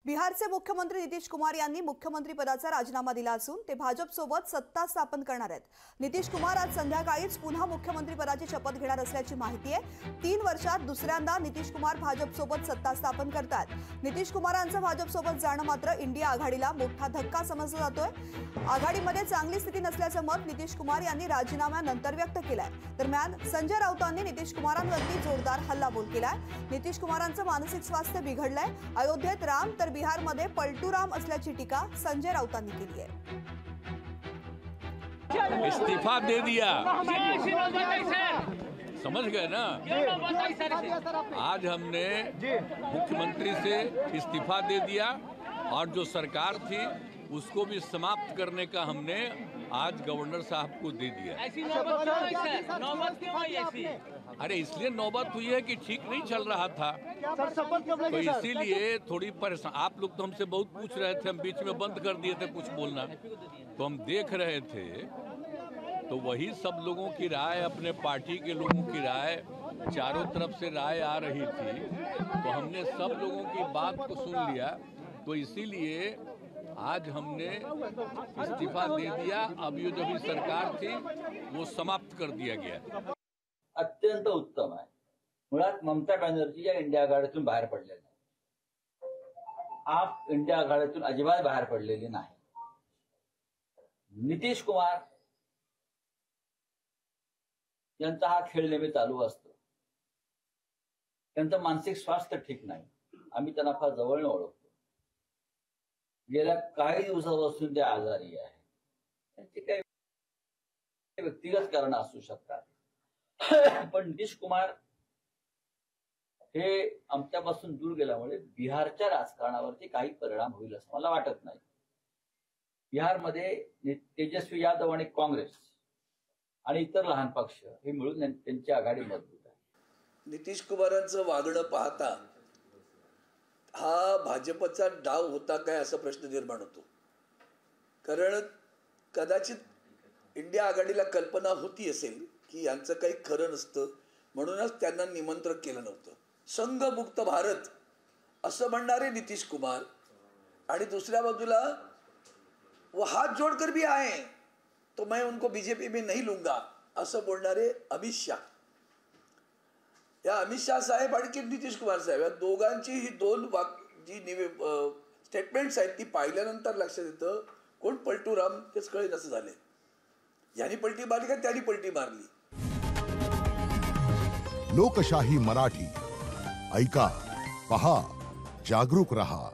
बिहारचे मुख्यमंत्री नितीश कुमार यांनी मुख्यमंत्री पदाचा राजीनामा दिला असून ते भाजपसोबत सत्ता स्थापन करणार आहेत। नितीश कुमार आज संध्याकाळीच पुन्हा मुख्यमंत्री पदाची शपथ घेणार असल्याची माहिती आहे। 3 वर्षात दुसऱ्यांदा नितीश कुमार भाजपसोबत सत्ता स्थापन करतात। नितीश कुमारांचं भाजपसोबत जाणं मात्र इंडिया आघाडीला मोठा धक्का समजला जातोय। आघाडीमध्ये चांगली स्थिती नसल्याचं मत नितीश कुमार यांनी राजीनाम्यानंतर व्यक्त केलंय। दरम्यान संजय राऊतांनी नितीश कुमारांवरती जोरदार हल्लाबोल केलाय। नितीश कुमारांचं मानसिक स्वास्थ्य बिघडलंय। अयोध्येत राम तर बिहारमध्ये पलटू राम असल्याची टीका संजय राऊतांनी केली आहे। इस्तीफा दे दिया, समझ गए ना। आज हमने मुख्यमंत्री से इस्तीफा दे दिया और जो सरकार थी उसको भी समाप्त करने का हमने आज गवर्नर साहब को दे दिया। ऐसी नौबत क्यों है सर? नौबत क्यों है ऐसी? अरे इसलिए नौबत हुई है कि ठीक नहीं चल रहा था, तो इसीलिए थोड़ी परेशान। आप लोग तो हमसे बहुत पूछ रहे थे, हम बीच में बंद कर दिए थे कुछ बोलना, तो हम देख रहे थे। तो वही सब लोगों की राय, अपने पार्टी के लोगों की राय, चारों तरफ से राय आ रही थी, तो हमने सब लोगों की बात को सुन लिया। तो इसीलिए आज हमने इस्तीफा दे दिया। अब ये जो भी सरकार थी वो समाप्त कर दिया गया। अत्यंत उत्तम आहे। मुळात ममता बॅनर्जी या इंडिया आघाडीतून बाहेर पडले नाही, आप इंडिया आघाडीतून अजिबात बाहेर पडलेली नाही। नितीश कुमार यांचा हा खेळ नेहमी चालू असतो। त्यांचं मानसिक स्वास्थ्य ठीक नाही, आम्ही त्यांना फार जवळनं ओळखतो। गेल्या काही दिवसापासून ते आजारी आहे। त्यांची काही व्यक्तिगत कारण असू शकतात, पण नितीश कुमार हे आमच्यापासून दूर गेल्यामुळे बिहारच्या राजकारणावरती काही परिणाम होईल असं मला वाटत नाही। बिहारमध्ये तेजस्वी यादव आणि काँग्रेस आणि इतर लहान पक्ष हे मिळून त्यांची आघाडी मजबूत आहे। नितीश कुमारांचं वागणं पाहता हा भाजपचा डाव होता काय असा प्रश्न निर्माण होतो। कारण कदाचित इंडिया आघाडीला कल्पना होती असेल की यांचं काही खरं नसतं, म्हणूनच त्यांना निमंत्रण केलं नव्हतं। संघमुक्त भारत असं म्हणणारे नितीश कुमार आणि दुसऱ्या बाजूला वो हाथ जोड़कर भी आए तो मैं उनको बीजेपी में नहीं लूंगा असं बोलणारे अमित शाह, या अमित शाह साहेब आणि नितीश कुमार साहेब या दोघांची ही दोन जी स्टेटमेंट्स आहेत ती पाहिल्यानंतर लक्षात येतं कोण पलटू राम तेच कळेल असं झाले। यांनी पलटी मारली का त्यांनी पलटी मारली। लोकशाही मराठी ऐका, पहा, जागरूक रहा।